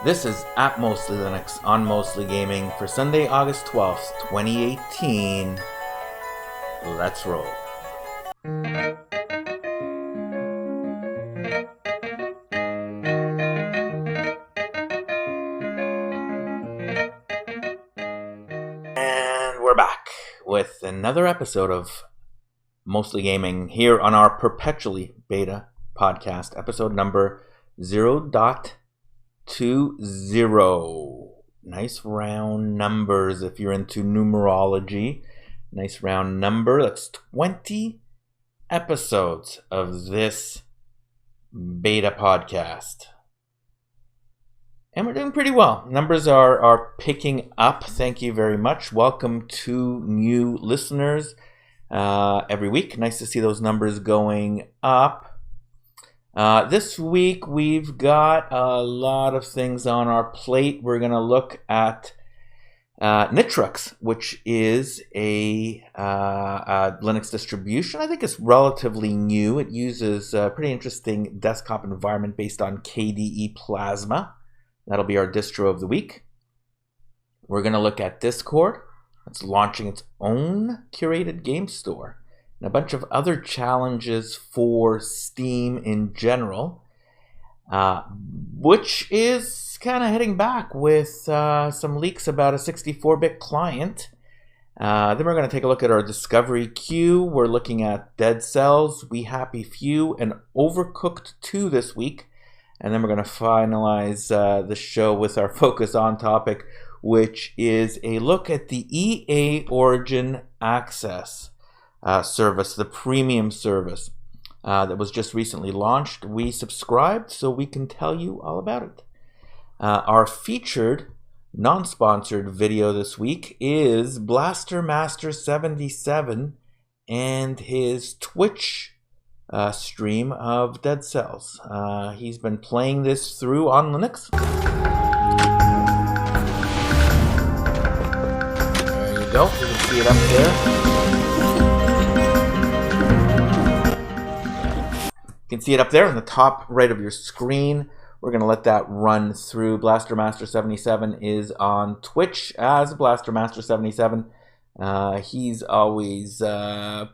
This is at Mostly Linux on Mostly Gaming for Sunday, August 12th, 2018. Let's roll. And we're back with another episode of Mostly Gaming here on our perpetually beta podcast, episode number 0.20. Nice round numbers if you're into numerology. Nice round number. That's 20 episodes of this beta podcast. And we're doing pretty well. Numbers are picking up. Thank you very much. Welcome to new listeners every week. Nice to see those numbers going up. This week we've got a lot of things on our plate. We're going to look at Nitrux, which is a Linux distribution. I think it's relatively new. It uses a pretty interesting desktop environment based on KDE Plasma. That'll be our distro of the week. We're going to look at Discord. It's launching its own curated game store. And a bunch of other challenges for Steam in general, which is kind of heading back with some leaks about a 64-bit client. Then we're going to take a look at our Discovery queue. We're looking at Dead Cells, We Happy Few, and Overcooked 2 this week. And then we're going to finalize the show with our focus on topic, which is a look at the EA Origin Access service, the premium service that was just recently launched. We subscribed so we can tell you all about it. Our featured non-sponsored video this week is Blaster Master 77 and his Twitch stream of Dead Cells. He's been playing this through on Linux. There you go. You can see it up there. You can see it up there on the top right of your screen. We're going to let that run through. Blaster Master 77 is on Twitch as Blaster Master 77. He's always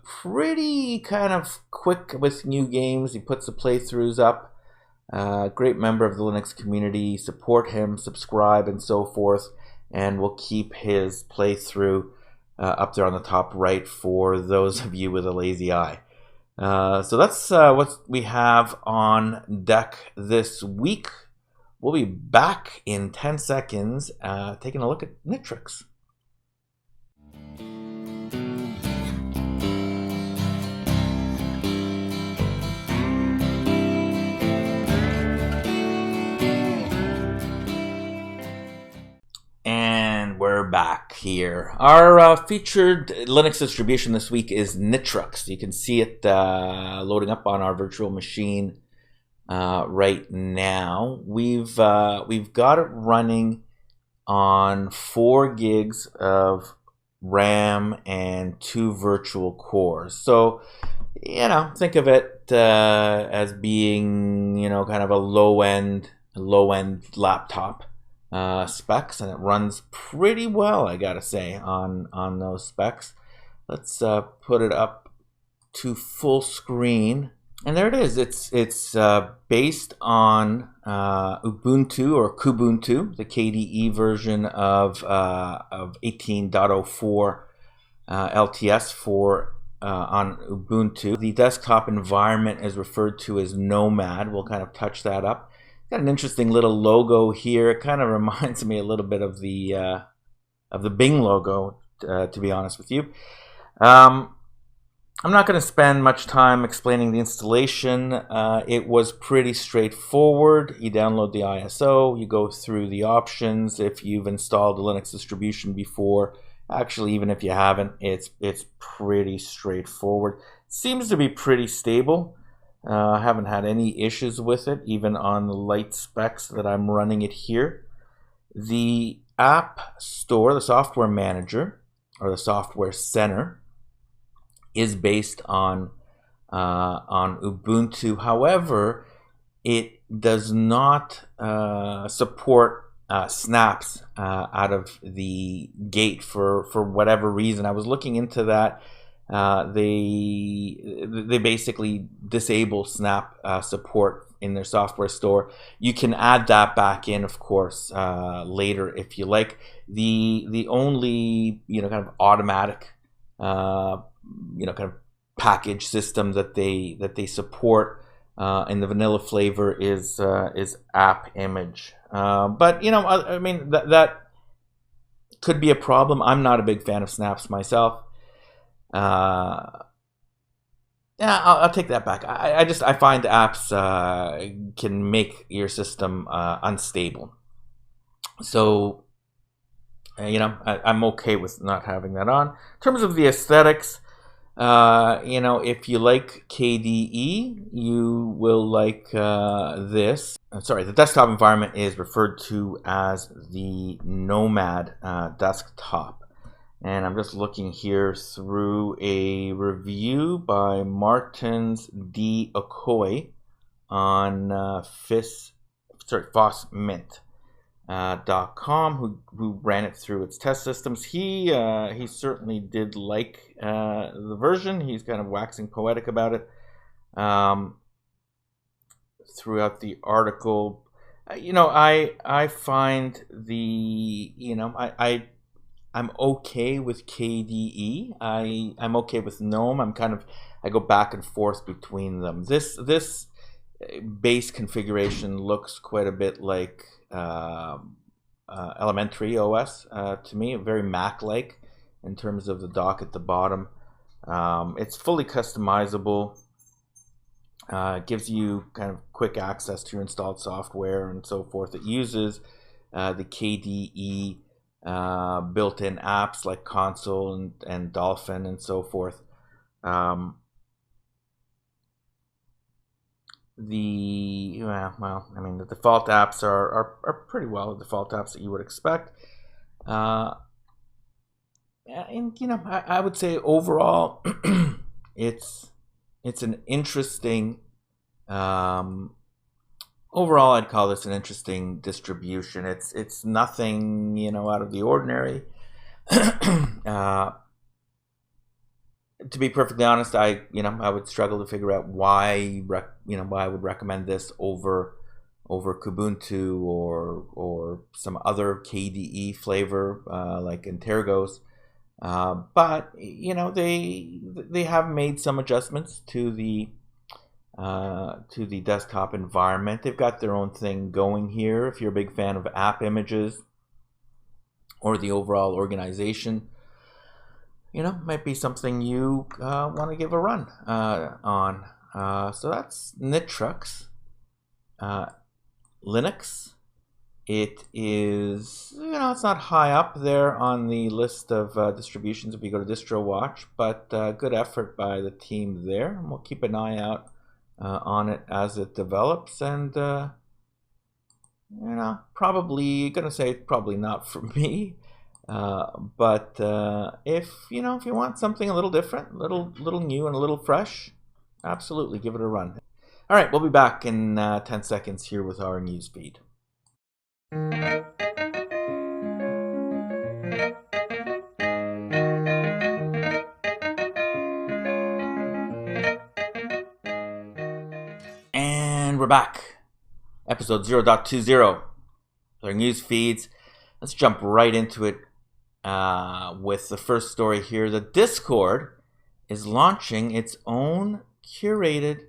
pretty kind of quick with new games. He puts the playthroughs up. Great member of the Linux community. Support him, subscribe, and so forth. And we'll keep his playthrough up there on the top right for those of you with a lazy eye. So that's what we have on deck this week. We'll be back in 10 seconds taking a look at Nitrux. And we're back here. Our featured Linux distribution this week is Nitrux. You can see it loading up on our virtual machine right now. We've got it running on 4 gigs of RAM and 2 virtual cores. So, think of it as being, kind of a low-end laptop specs, and it runs pretty well, I gotta say, on those specs. Let's put it up to full screen, and there it is. It's based on Ubuntu or Kubuntu, the KDE version of 18.04 LTS for on Ubuntu. The desktop environment is referred to as Nomad. We'll kind of touch that up. Got an interesting little logo here. It kind of reminds me a little bit of the Bing logo, to be honest with you. I'm not going to spend much time explaining the installation. It was pretty straightforward. You download the ISO, you go through the options. If you've installed a Linux distribution before, actually even if you haven't, it's pretty straightforward. Seems to be pretty stable. I haven't had any issues with it, even on the light specs that I'm running it here. The App Store, the software manager, or the software center, is based on Ubuntu. However, it does not support snaps out of the gate for whatever reason. I was looking into that. They basically disable snap support in their software store. You can add that back in, of course, later if you like. The only kind of automatic kind of package system that they support in the vanilla flavor is app image. But I mean that could be a problem. I'm not a big fan of snaps myself. Yeah, I'll take that back. I find apps can make your system unstable. So I'm okay with not having that on. In terms of the aesthetics, if you like KDE, you will like this. Sorry, the desktop environment is referred to as the Nomad desktop. And I'm just looking here through a review by Martins D. Okoye on FossMint.com, who ran it through its test systems. He certainly did like the version. He's kind of waxing poetic about it throughout the article. I find I'm okay with KDE. I'm okay with GNOME. I go back and forth between them. This base configuration looks quite a bit like Elementary OS to me, very Mac-like in terms of the dock at the bottom. It's fully customizable. Gives you kind of quick access to your installed software and so forth. It uses the KDE built-in apps like Console and Dolphin and so forth. The default apps are pretty well the default apps that you would expect. And I would say overall, it's an interesting. Overall, I'd call this an interesting distribution. It's nothing out of the ordinary. To be perfectly honest, I would struggle to figure out why I would recommend this over Kubuntu or some other KDE flavor like Intergos. But they have made some adjustments to the desktop environment. They've got their own thing going here. If you're a big fan of app images or the overall organization, might be something you want to give a run on. So that's Nitrux Linux. It is, it's not high up there on the list of distributions if you go to Distro Watch, but good effort by the team there. And we'll keep an eye out on it as it develops. And, probably going to say it's probably not for me. But if you want something a little different, little new and a little fresh, absolutely give it a run. All right, we'll be back in 10 seconds here with our newsfeed. And we're back. Episode 0.20. Our news feeds. Let's jump right into it with the first story here. The Discord is launching its own curated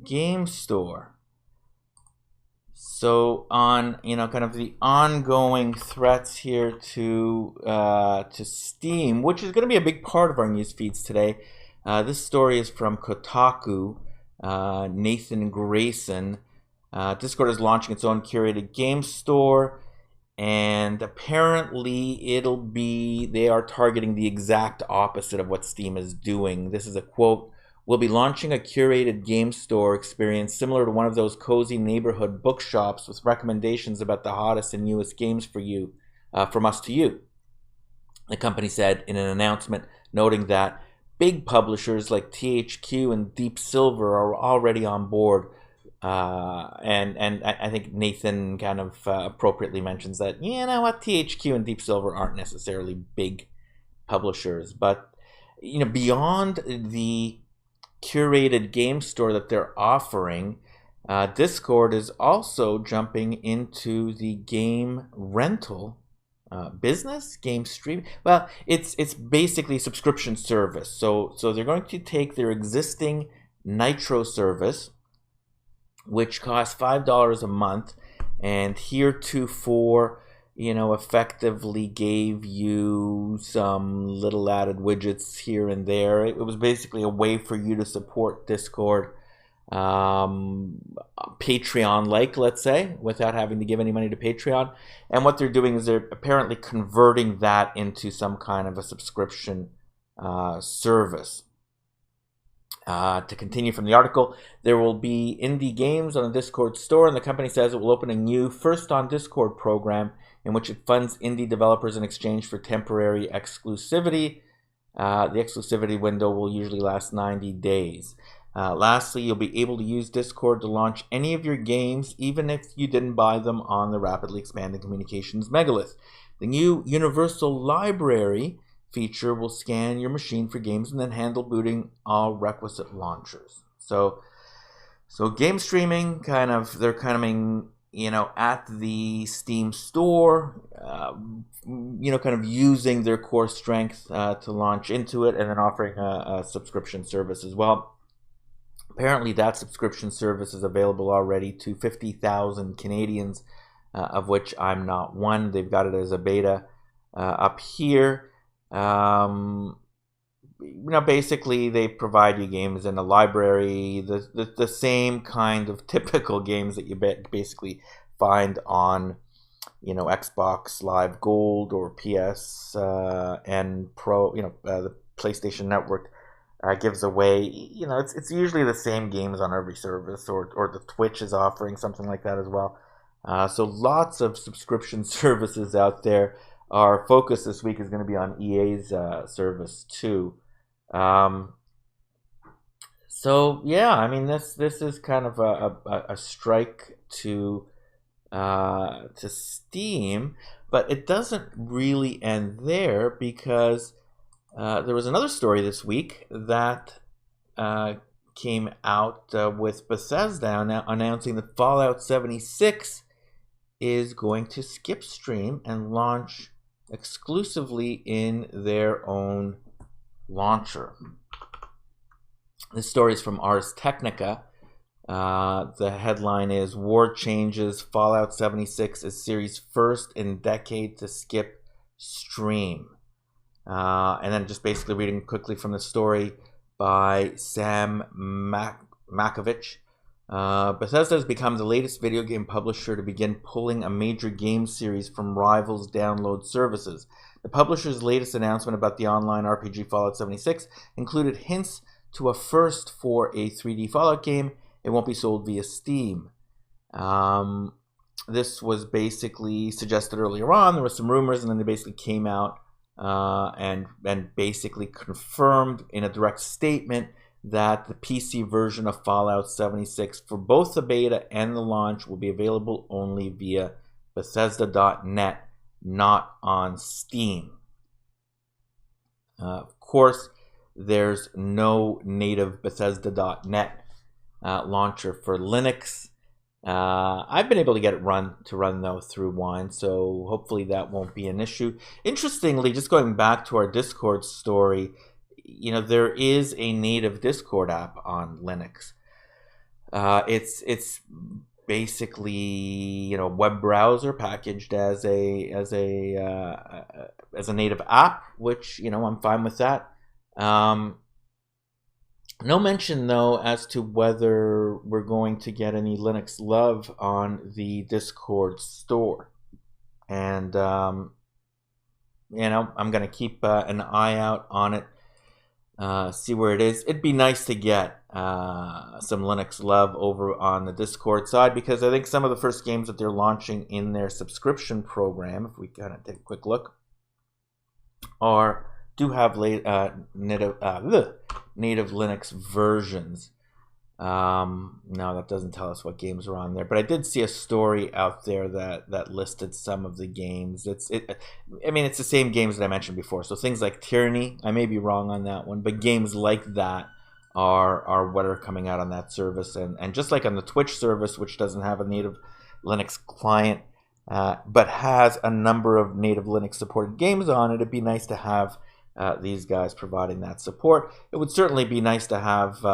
game store. So on kind of the ongoing threats here to Steam, which is going to be a big part of our news feeds today. This story is from Kotaku. Nathan Grayson. Discord is launching its own curated game store, and apparently they are targeting the exact opposite of what Steam is doing. This is a quote: "We'll be launching a curated game store experience similar to one of those cozy neighborhood bookshops with recommendations about the hottest and newest games for you, from us to you," the company said in an announcement, noting that big publishers like THQ and Deep Silver are already on board And I think Nathan kind of appropriately mentions that, you know what, THQ and Deep Silver aren't necessarily big publishers, but beyond the curated game store that they're offering, Discord is also jumping into the game rental business, game streaming. Well, it's basically a subscription service. So they're going to take their existing Nitro service, which costs $5 a month, and heretofore, effectively gave you some little added widgets here and there. It was basically a way for you to support Discord, Patreon-like, let's say, without having to give any money to Patreon. And what they're doing is they're apparently converting that into some kind of a subscription service. To continue from the article, there will be indie games on the Discord store, and the company says it will open a new First on Discord program in which it funds indie developers in exchange for temporary exclusivity. The exclusivity window will usually last 90 days. Lastly, you'll be able to use Discord to launch any of your games, even if you didn't buy them on the rapidly expanding communications megalith. The new Universal Library feature will scan your machine for games and then handle booting all requisite launchers. So game streaming, they're coming, at the Steam store, kind of using their core strength to launch into it, and then offering a subscription service as well. Apparently, that subscription service is available already to 50,000 Canadians, of which I'm not one. They've got it as a beta up here. Basically they provide you games in a library, the same kind of typical games that you basically find on, Xbox Live Gold or PS and Pro, the PlayStation Network gives away. It's usually the same games on every service, or the Twitch is offering something like that as well. So lots of subscription services out there. Our focus this week is going to be on EA's service too. So yeah, I mean this is kind of a strike to Steam, but it doesn't really end there, because there was another story this week that came out with Bethesda announcing that Fallout 76 is going to skip stream and launch exclusively in their own launcher. This story is from Ars Technica. The headline is "War Changes, Fallout 76 is series first in decade to skip stream." And then just basically reading quickly from the story by Sam Makovich. Bethesda has become the latest video game publisher to begin pulling a major game series from rivals' download services. The publisher's latest announcement about the online RPG Fallout 76 included hints to a first for a 3D Fallout game. It won't be sold via Steam. This was basically suggested earlier on. There were some rumors, and then they basically came out and basically confirmed in a direct statement that the PC version of Fallout 76 for both the beta and the launch will be available only via Bethesda.net, not on Steam. Of course, there's no native Bethesda.net launcher for Linux. I've been able to get it to run though through Wine, so hopefully that won't be an issue. Interestingly, just going back to our Discord story, there is a native Discord app on Linux. It's basically web browser packaged as a native app, which I'm fine with that. No mention though as to whether we're going to get any Linux love on the Discord store, and I'm going to keep an eye out on it. See where it is. It'd be nice to get some Linux love over on the Discord side, because I think some of the first games that they're launching in their subscription program, if we kind of take a quick look, do have native Linux versions. No, that doesn't tell us what games are on there, but I did see a story out there that listed some of the games. I mean, it's the same games that I mentioned before. So things like Tyranny, I may be wrong on that one, but games like that are what are coming out on that service. And just like on the Twitch service, which doesn't have a native Linux client, but has a number of native Linux supported games on it, it'd be nice to have these guys providing that support. It would certainly be nice to have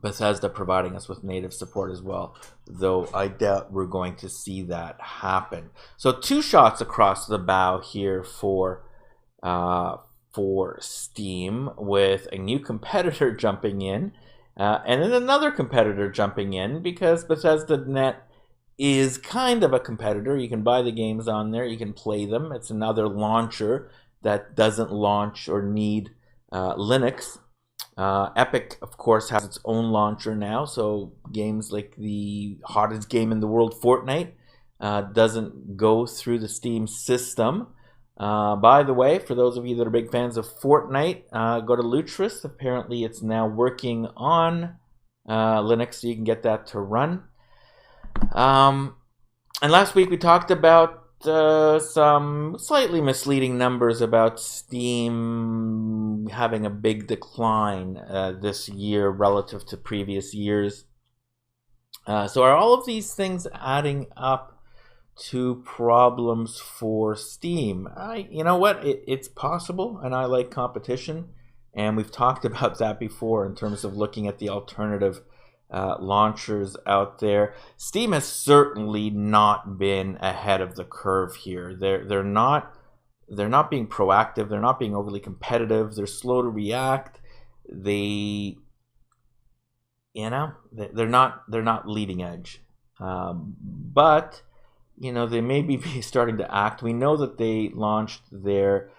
Bethesda providing us with native support as well, though I doubt we're going to see that happen. So 2 shots across the bow here for Steam, with a new competitor jumping in, and then another competitor jumping in, because Bethesda.net is kind of a competitor. You can buy the games on there, you can play them. It's another launcher that doesn't launch or need Linux. Epic, of course, has its own launcher now, so games like the hottest game in the world, Fortnite, doesn't go through the Steam system. By the way, for those of you that are big fans of Fortnite, go to Nitrux. Apparently it's now working on Linux, so you can get that to run. And last week we talked about some slightly misleading numbers about Steam having a big decline this year relative to previous years. So are all of these things adding up to problems for Steam? You know what? It's possible, and I like competition, and we've talked about that before in terms of looking at the alternative launchers out there. Steam has certainly not been ahead of the curve here. They're not being proactive. They're not being overly competitive. They're slow to react. They're not leading edge. But they may be starting to act. We know that they launched their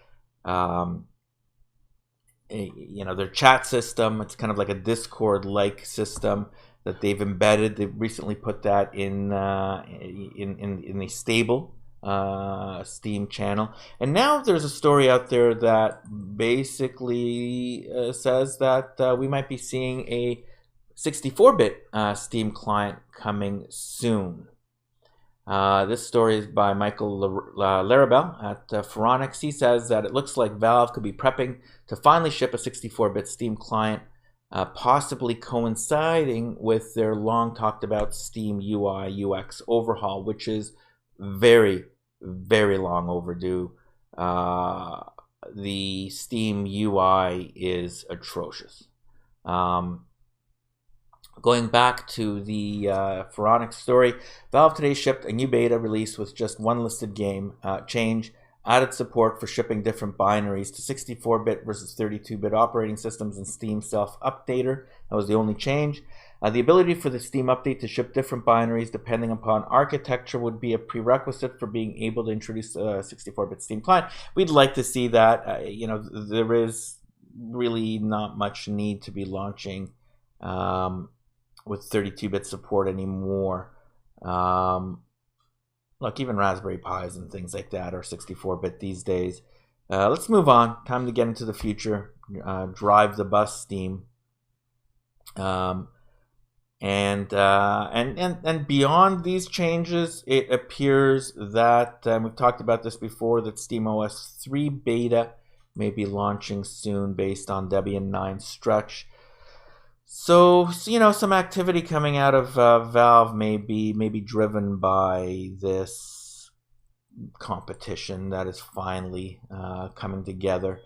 their chat system. It's kind of like a Discord-like system that they've embedded. They've recently put that in the stable Steam channel. And now there's a story out there that basically says that we might be seeing a 64-bit Steam client coming soon. This story is by Michael Larabelle at Phoronix. He says that it looks like Valve could be prepping to finally ship a 64-bit Steam client, possibly coinciding with their long talked about Steam UI UX overhaul, which is very, very long overdue. The Steam UI is atrocious. Going back to the Phoronix story, Valve today shipped a new beta release with just one listed game change, added support for shipping different binaries to 64-bit versus 32-bit operating systems and Steam self-updater. That was the only change. The ability for the Steam update to ship different binaries depending upon architecture would be a prerequisite for being able to introduce a 64-bit Steam client. We'd like to see that. There is really not much need to be launching with 32-bit support anymore. Look, even Raspberry Pis and things like that are 64-bit these days. Let's move on. Time to get into the future. Drive the bus, Steam. And beyond these changes, it appears that we've talked about this before, that SteamOS 3 beta may be launching soon based on Debian 9 stretch. So some activity coming out of Valve may be driven by this competition that is finally coming together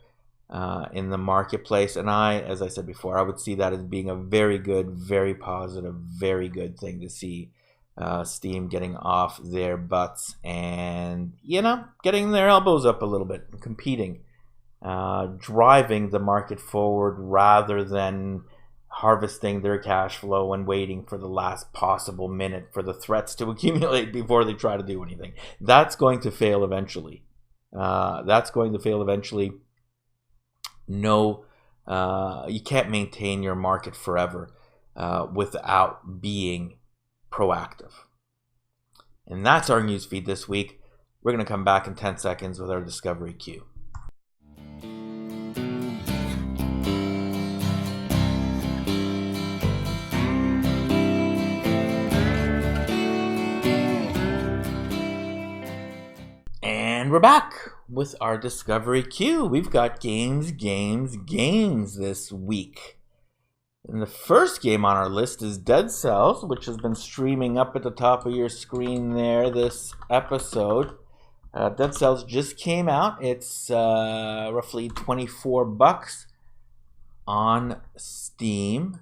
in the marketplace. And as I said before, I would see that as being a very good, very positive, very good thing to see Steam getting off their butts and, getting their elbows up a little bit and competing, driving the market forward rather than harvesting their cash flow and waiting for the last possible minute for the threats to accumulate before they try to do anything. That's going to fail eventually. No, you can't maintain your market forever without being proactive. And that's our newsfeed this week. We're going to come back in 10 seconds with our Discovery Queue. And we're back with our Discovery Queue. We've got games this week. And the first game on our list is Dead Cells, which has been streaming up at the top of your screen there this episode. Dead Cells just came out. It's roughly $24 on Steam.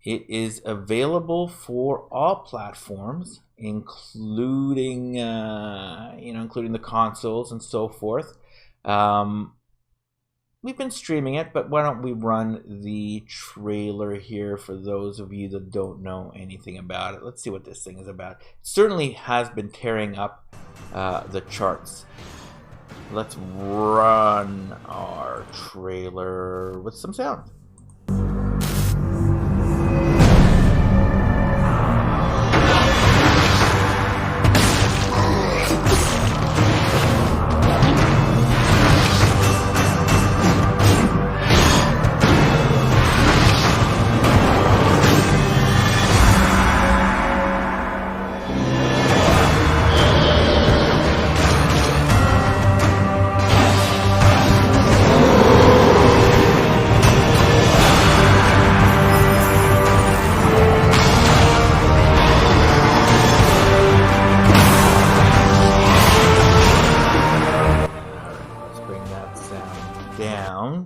It is available for all platforms, including including the consoles and so forth. We've been streaming it, but why don't we run the trailer here for those of you that don't know anything about it. Let's see what this thing is about. It certainly has been tearing up the charts. Let's run our trailer with some sound.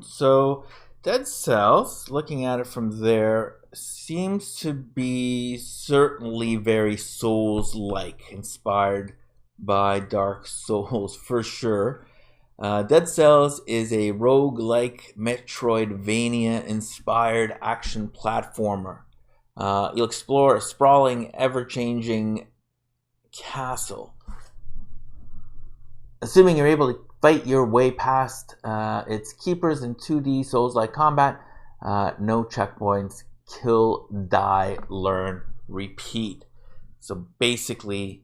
So Dead Cells, looking at it from there, seems to be certainly very Souls-like, inspired by Dark Souls for sure. Dead Cells is a roguelike Metroidvania-inspired action platformer. You'll explore a sprawling, ever-changing castle. Assuming you're able to fight your way past its keepers in 2D Souls-like combat. No checkpoints. Kill, die, learn, repeat. So basically,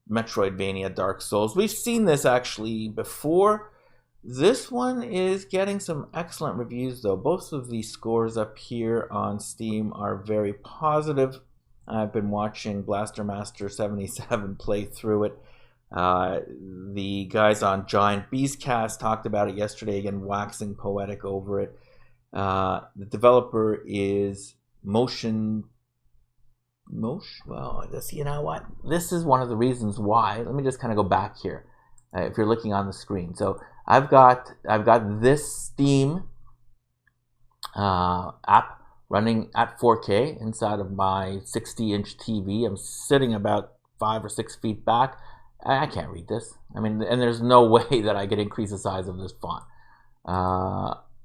Metroidvania Dark Souls. We've seen this actually before. This one is getting some excellent reviews though. Both of these scores up here on Steam are very positive. I've been watching Blaster Master 77 play through it. The guys on Giant Beastcast talked about it yesterday, again waxing poetic over it. The developer is Motion. Well, you know what? This is one of the reasons why. Let me just kind of go back here. If you're looking on the screen, so I've got this Steam app running at 4K inside of my 60-inch TV. I'm sitting about 5 or 6 feet back. I can't read this. I mean, and there's no way that I could increase the size of this font.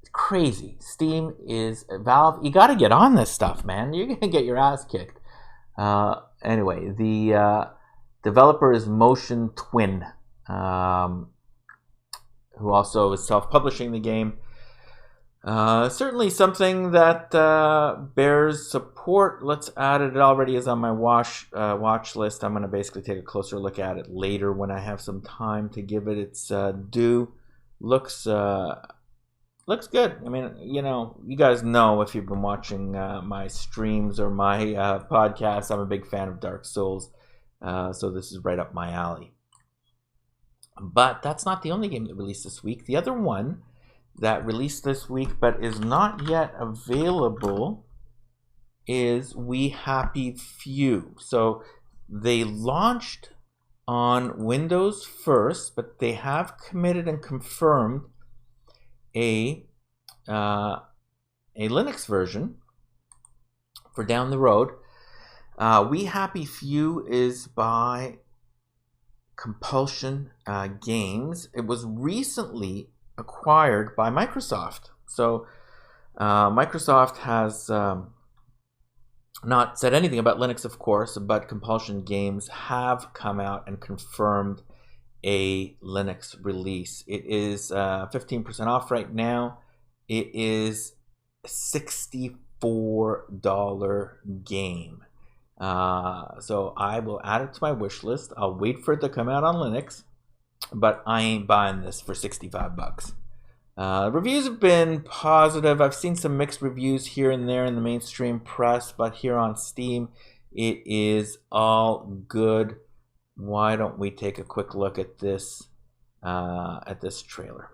It's crazy. Steam is Valve. You got to get on this stuff, man. You're gonna get your ass kicked. Anyway, the developer is Motion Twin, who also is self-publishing the game. Certainly something that bears support. Let's add it. It already is on my watch list. I'm going to basically take a closer look at it later when I have some time to give it its due. Looks good. I mean, you guys know if you've been watching my streams or my podcasts, I'm a big fan of Dark Souls. So this is right up my alley. But that's not the only game that released this week. The other one that released this week but is not yet available is We Happy Few. So they launched on Windows first, but they have committed and confirmed a Linux version for down the road. We Happy Few is by Compulsion Games. It was recently acquired by Microsoft. So Microsoft has not said anything about Linux, of course, but Compulsion Games have come out and confirmed a Linux release. It is 15% off right now. It is a $64 game. So I will add it to my wish list. I'll wait for it to come out on Linux, but I ain't buying this for $65. Reviews have been positive. I've seen some mixed reviews here and there in the mainstream press, but here on Steam, it is all good. Why don't we take a quick look at this at this trailer.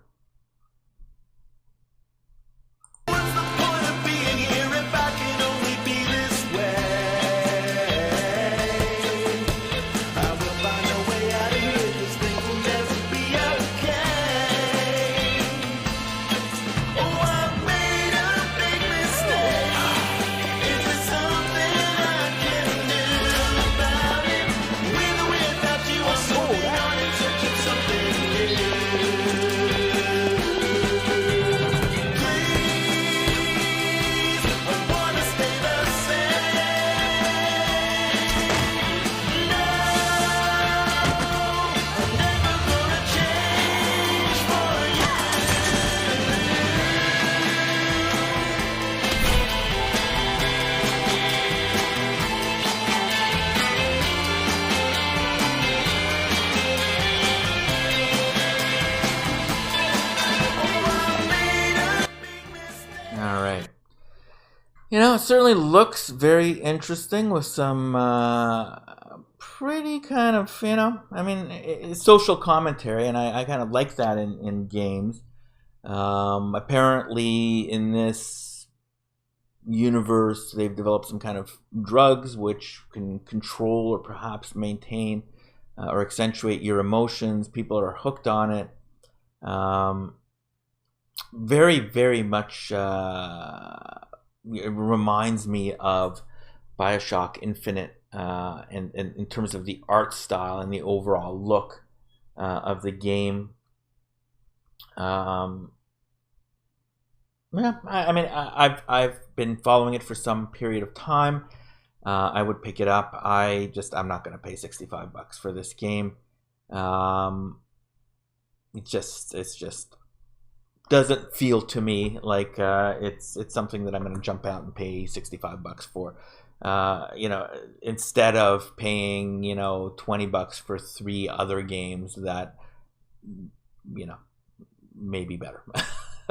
You know, it certainly looks very interesting with some pretty kind of, you know, I mean, it's social commentary, and I kind of like that in games. Apparently, in this universe, they've developed some kind of drugs which can control or perhaps maintain or accentuate your emotions. People are hooked on it. Very, very much... it reminds me of BioShock Infinite, and in terms of the art style and the overall look of the game. Yeah, I mean, I've been following it for some period of time. I would pick it up. I'm not going to pay $65 for this game. It's just doesn't feel to me like it's something that I'm going to jump out and pay $65 for. You know, instead of paying, you know, $20 for 3 other games that, you know, may be better.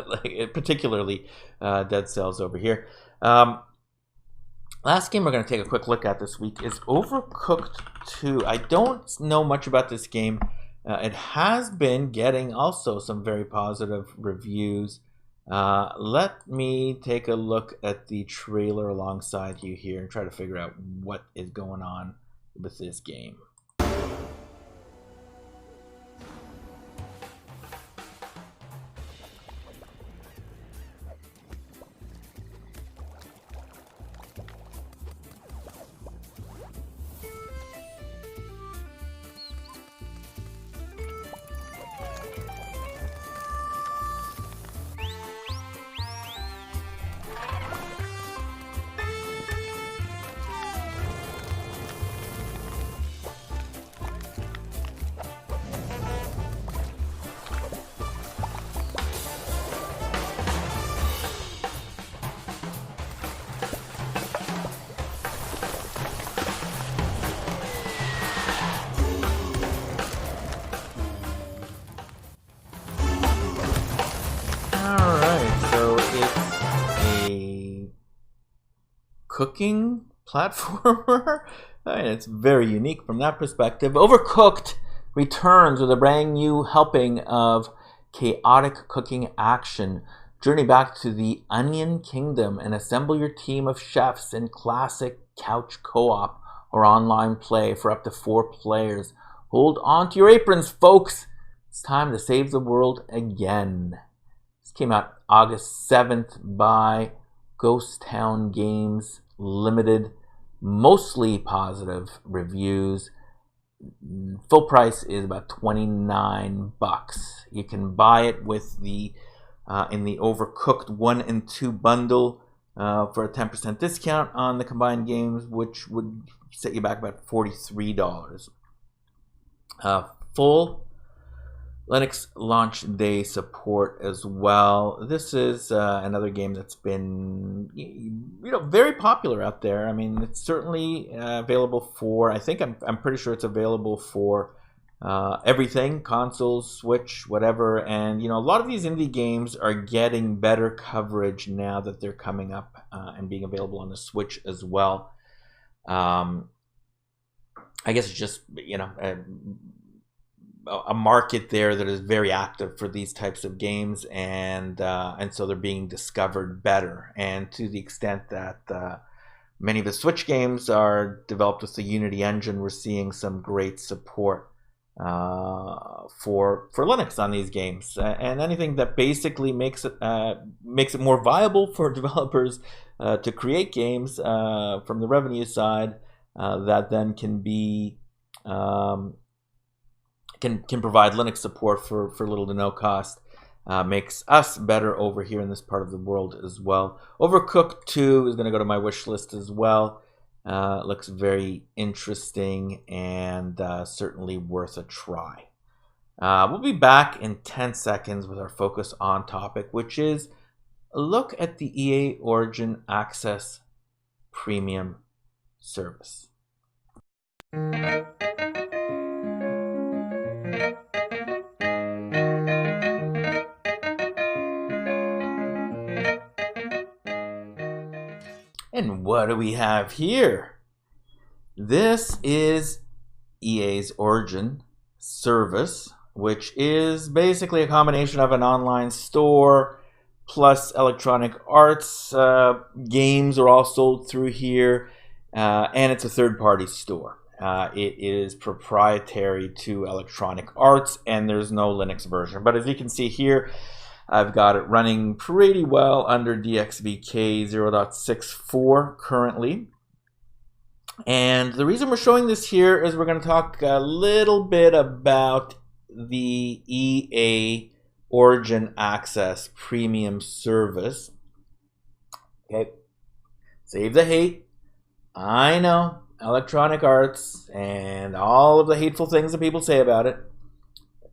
Like, particularly Dead Cells over here. Last game we're going to take a quick look at this week is Overcooked 2. I don't know much about this game. It has been getting also some very positive reviews. Let me take a look at the trailer alongside you here and try to figure out what is going on with this game. Cooking platformer. I mean, it's very unique from that perspective. Overcooked returns with a brand new helping of chaotic cooking action. Journey back to the Onion Kingdom and assemble your team of chefs in classic couch co-op or online play for up to 4 players. Hold on to your aprons, folks. It's time to save the world again. This came out August 7th by Ghost Town Games Limited. Mostly positive reviews. Full price is about $29. You can buy it with the in the Overcooked 1 and 2 bundle for a 10% discount on the combined games, which would set you back about $43. Full Linux launch day support as well. This is another game that's been, you know, very popular out there. I mean, it's certainly available for, I'm pretty sure it's available for everything, consoles, Switch, whatever. And, you know, a lot of these indie games are getting better coverage now that they're coming up and being available on the Switch as well. I guess it's just, you know, a market there that is very active for these types of games, and so they're being discovered better. And to the extent that many of the Switch games are developed with the Unity engine, we're seeing some great support for Linux on these games, and anything that basically makes it more viable for developers to create games from the revenue side, that then can be can provide Linux support for little to no cost, makes us better over here in this part of the world as well. Overcooked 2 is going to go to my wish list as well. Looks very interesting and certainly worth a try. We'll be back in 10 seconds with our focus on topic, which is a look at the EA Origin Access Premium service. And what do we have here? This is EA's Origin service, which is basically a combination of an online store plus Electronic Arts. Games are all sold through here, and it's a third-party store. It is proprietary to Electronic Arts, and there's no Linux version. But as you can see here, I've got it running pretty well under DXVK 0.64 currently. And the reason we're showing this here is we're going to talk a little bit about the EA Origin Access Premium service. Okay, save the hate. I know, Electronic Arts and all of the hateful things that people say about it.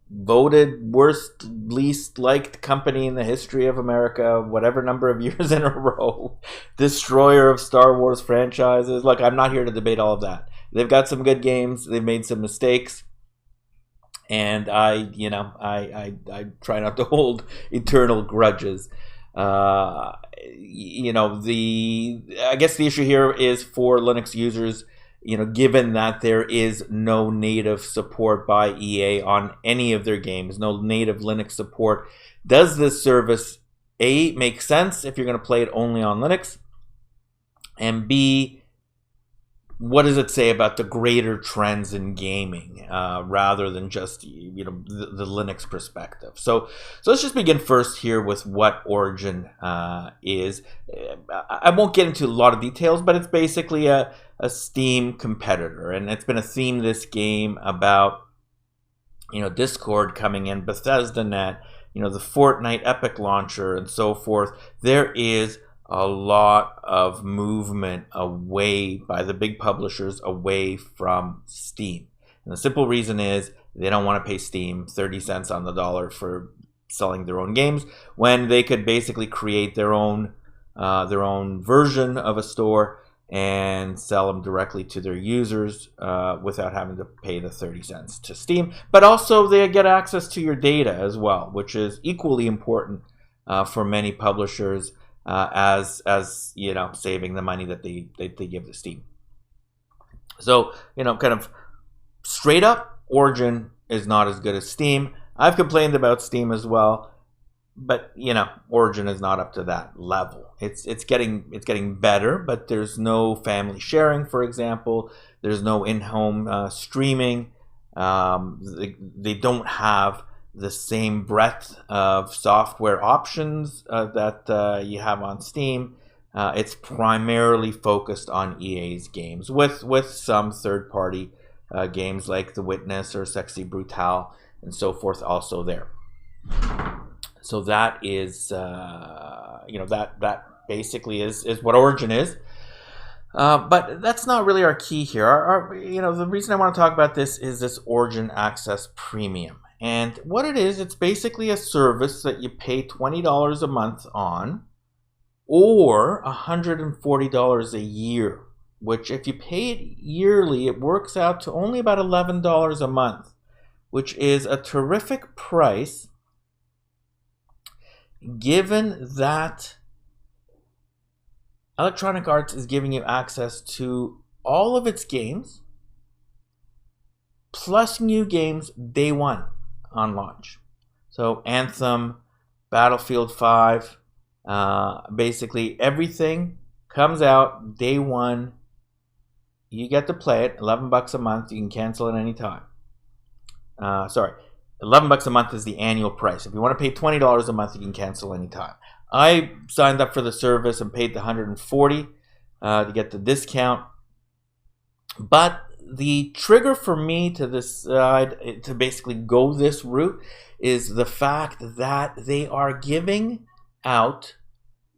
Voted worst, least liked company in the history of America, whatever number of years in a row. Destroyer of Star Wars franchises. Look, I'm not here to debate all of that. They've got some good games. They've made some mistakes. And I try not to hold eternal grudges. I guess the issue here is for Linux users, given that there is no native support by EA on any of their games, no native Linux support, does this service, A, make sense if you're going to play it only on Linux? And B, what does it say about the greater trends in gaming rather than just the Linux perspective? So let's just begin first here with what Origin is. I won't get into a lot of details, but it's basically a Steam competitor, and it's been a theme this game about Discord coming in, Bethesda.net, the Fortnite Epic launcher, and so forth. There is a lot of movement away by the big publishers away from Steam. And the simple reason is they don't want to pay Steam 30 cents on the dollar for selling their own games when they could basically create their own version of a store and sell them directly to their users without having to pay the 30 cents to Steam. But also they get access to your data as well, which is equally important for many publishers. As saving the money that they give to Steam. So, kind of straight up, Origin is not as good as Steam. I've complained about Steam as well, but Origin is not up to that level. It's getting better, but there's no family sharing, for example. There's no in-home streaming. They don't have the same breadth of software options that you have on Steam. It's primarily focused on EA's games, with some third-party games like The Witness or Sexy Brutale and so forth also there. So that is, that basically is what Origin is. But that's not really our key here. The reason I want to talk about this is this Origin Access Premium. And what it is, it's basically a service that you pay $20 a month on, or $140 a year, which if you pay it yearly, it works out to only about $11 a month, which is a terrific price given that Electronic Arts is giving you access to all of its games, plus new games day one on launch. So Anthem, Battlefield 5, basically everything comes out day one. You get to play it, $11 a month. You can cancel at any time. Sorry, $11 a month is the annual price. If you want to pay $20 a month, you can cancel anytime. I signed up for the service and paid the $140 to get the discount. But the trigger for me to decide to basically go this route is the fact that they are giving out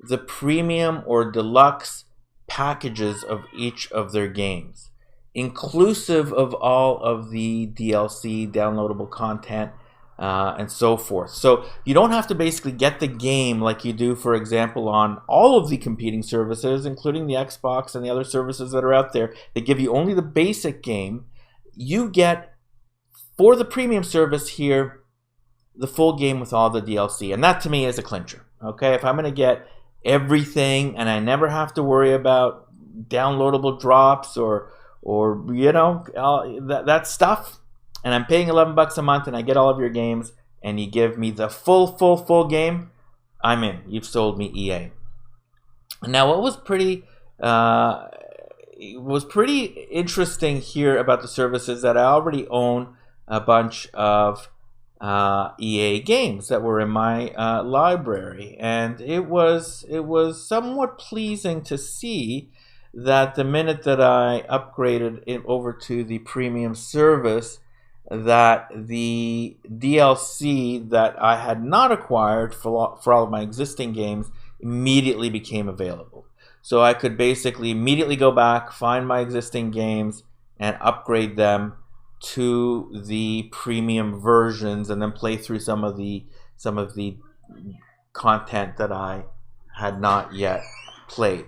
the premium or deluxe packages of each of their games, inclusive of all of the DLC, downloadable content, and so forth. So you don't have to basically get the game like you do, for example, on all of the competing services, including the Xbox and the other services that are out there. They give you only the basic game. You get, for the premium service here, the full game with all the DLC. And that to me is a clincher. Okay, if I'm going to get everything and I never have to worry about downloadable drops or you know, that stuff, and I'm paying $11 a month and I get all of your games and you give me the full game, I'm in. You've sold me, EA. Now, what was pretty interesting here about the service is that I already own a bunch of EA games that were in my library, and it was somewhat pleasing to see that the minute that I upgraded it over to the premium service, that the DLC that I had not acquired for all of my existing games immediately became available. So I could basically immediately go back, find my existing games, and upgrade them to the premium versions, and then play through some of the content that I had not yet played,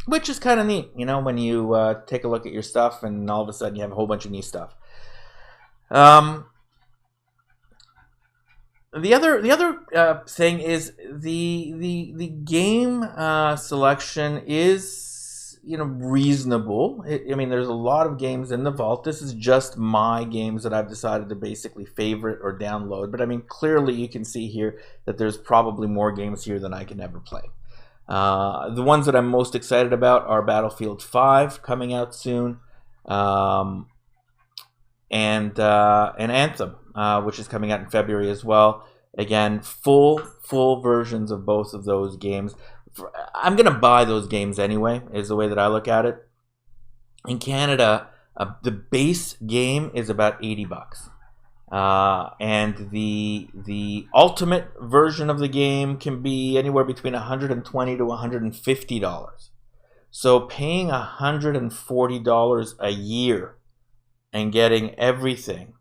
which is kind of neat, you know, when you take a look at your stuff and all of a sudden you have a whole bunch of new stuff. The other thing is the game selection is, you know, reasonable. I mean, there's a lot of games in the vault. This is just my games that I've decided to basically favorite or download. But I mean, clearly you can see here that there's probably more games here than I can ever play. The ones that I'm most excited about are Battlefield 5 coming out soon, and Anthem, which is coming out in February as well. Again, full versions of both of those games. I'm gonna buy those games anyway, is the way that I look at it. In Canada, the base game is about $80, and the ultimate version of the game can be anywhere between $120 to $150. So paying $140 a year and getting everything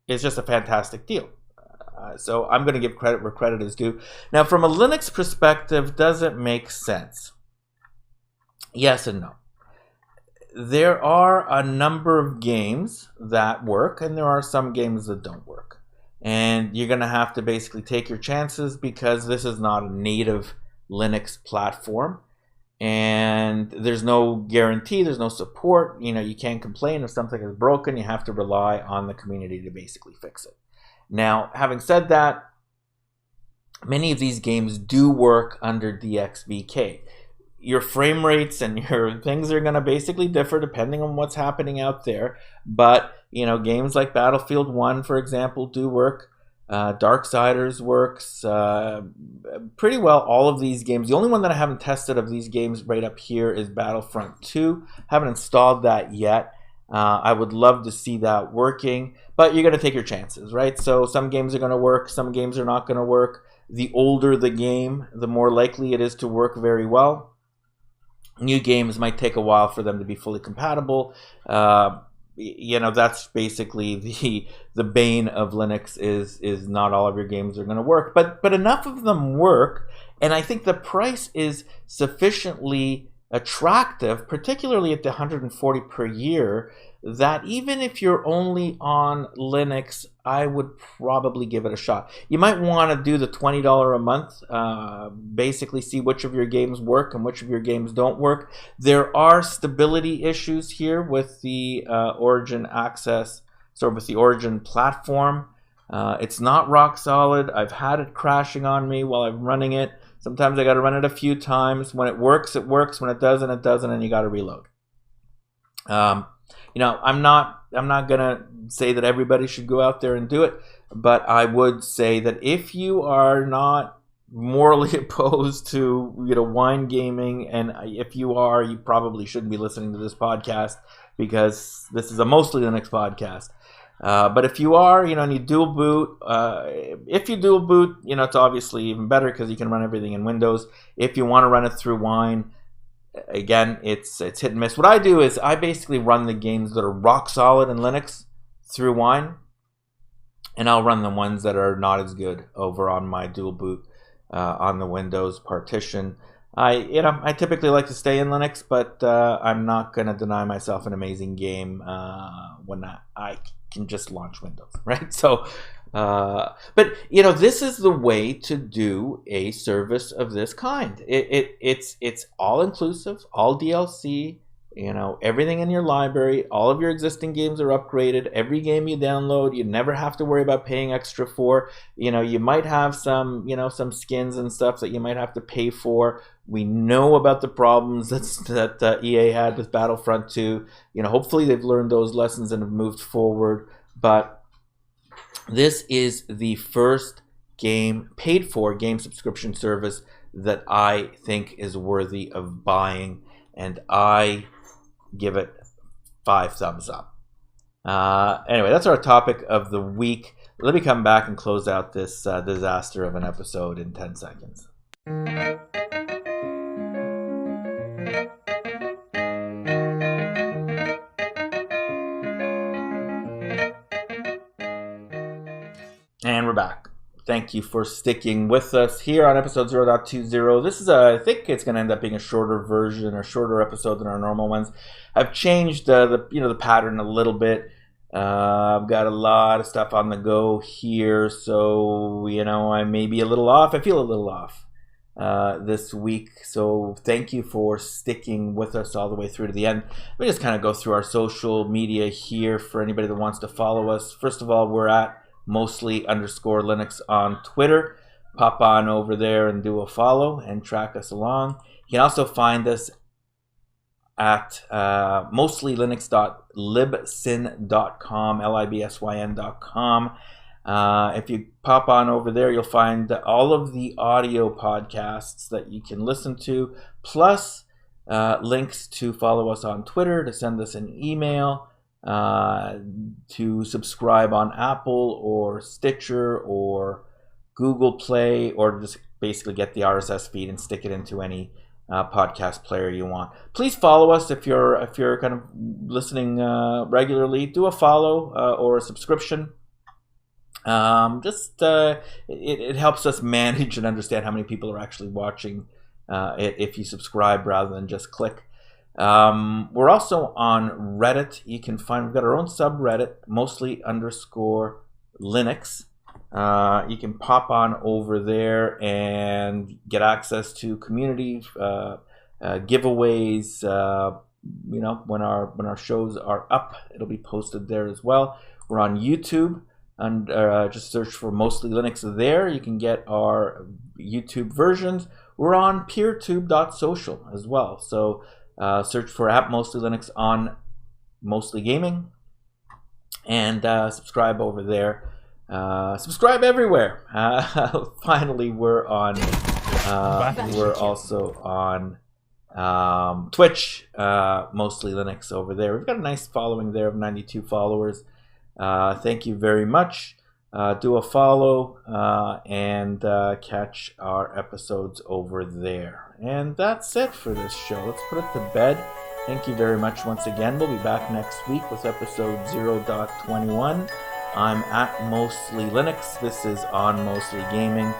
is just a fantastic deal. So I'm going to give credit where credit is due. Now, from a Linux perspective, does it make sense? Yes and no. There are a number of games that work, and there are some games that don't work. And you're going to have to basically take your chances, because this is not a native Linux platform. And there's no guarantee, there's no support. You know, you can't complain if something is broken. You have to rely on the community to basically fix it. Now, having said that, many of these games do work under DXVK. Your frame rates and your things are going to basically differ depending on what's happening out there. But, you know, games like Battlefield 1, for example, do work. Darksiders works pretty well. All of these games. The only one that I haven't tested of these games right up here is Battlefront 2. Haven't installed that yet. I would love to see that working, but you're going to take your chances, right? So some games are going to work, some games are not going to work. The older the game, the more likely it is to work very well. New games might take a while for them to be fully compatible. You know, that's basically the bane of Linux is not all of your games are going to work, but enough of them work, and I think the price is sufficiently attractive, particularly at the $140 per year, that even if you're only on Linux, I would probably give it a shot. You might want to do the $20 a month, basically see which of your games work and which of your games don't work. There are stability issues here with the Origin Access sort of with the Origin platform. It's not rock solid. I've had it crashing on me while I'm running it. Sometimes I got to run it a few times. When it works, it works. When it doesn't, it doesn't, and you got to reload. I'm not gonna say that everybody should go out there and do it, but I would say that if you are not morally opposed to wine gaming, and if you are, you probably shouldn't be listening to this podcast, because this is a mostly Linux podcast. But if you are, and you dual boot, if you dual boot, it's obviously even better because you can run everything in Windows. If you want to run it through Wine, again, it's hit and miss. What I do is I basically run the games that are rock solid in Linux through Wine, and I'll run the ones that are not as good over on my dual boot on the Windows partition. I typically like to stay in Linux, but I'm not going to deny myself an amazing game when I can just launch Windows, right? So, but this is the way to do a service of this kind. It's all inclusive, all DLC. Everything in your library, all of your existing games are upgraded. Every game you download, you never have to worry about paying extra for. You might have some skins and stuff that you might have to pay for. We know about the problems that EA had with Battlefront 2. Hopefully they've learned those lessons and have moved forward. But this is the first paid for game subscription service that I think is worthy of buying, and I give it 5 thumbs up. Anyway, that's our topic of the week. Let me come back and close out this disaster of an episode in 10 seconds. And we're back. Thank you for sticking with us here on episode 0.20. This is I think it's going to end up being a shorter version or shorter episode than our normal ones. I've changed the pattern a little bit. I've got a lot of stuff on the go here, so I may be a little off. I feel a little off this week, so thank you for sticking with us all the way through to the end. Let me just kind of go through our social media here for anybody that wants to follow us. First of all, we're at mostly_Linux on Twitter. Pop on over there and do a follow and track us along. You can also find us at mostlylinux.libsyn.com, libsyn.com. If you pop on over there, you'll find all of the audio podcasts that you can listen to, plus links to follow us on Twitter, to send us an email, to subscribe on Apple or Stitcher or Google Play, or just basically get the RSS feed and stick it into any podcast player you want. Please follow us if you're kind of listening regularly. Do a follow or a subscription. It helps us manage and understand how many people are actually watching if you subscribe rather than just click. We're also on Reddit. We've got our own subreddit, mostly_Linux. You can pop on over there and get access to community giveaways. When our shows are up, it'll be posted there as well. We're on YouTube, and just search for Mostly Linux there. You can get our YouTube versions. We're on peertube.social as well. So search for Mostly Linux on Mostly Gaming, and subscribe over there. Subscribe everywhere. Finally, we're on. We're also on Twitch. Mostly Linux over there. We've got a nice following there of 92 followers. Thank you very much. Do a follow and catch our episodes over there. And that's it for this show. Let's put it to bed. Thank you very much once again. We'll be back next week with episode 0.21. I'm at Mostly Linux. This is on Mostly Gaming.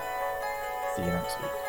See you next week.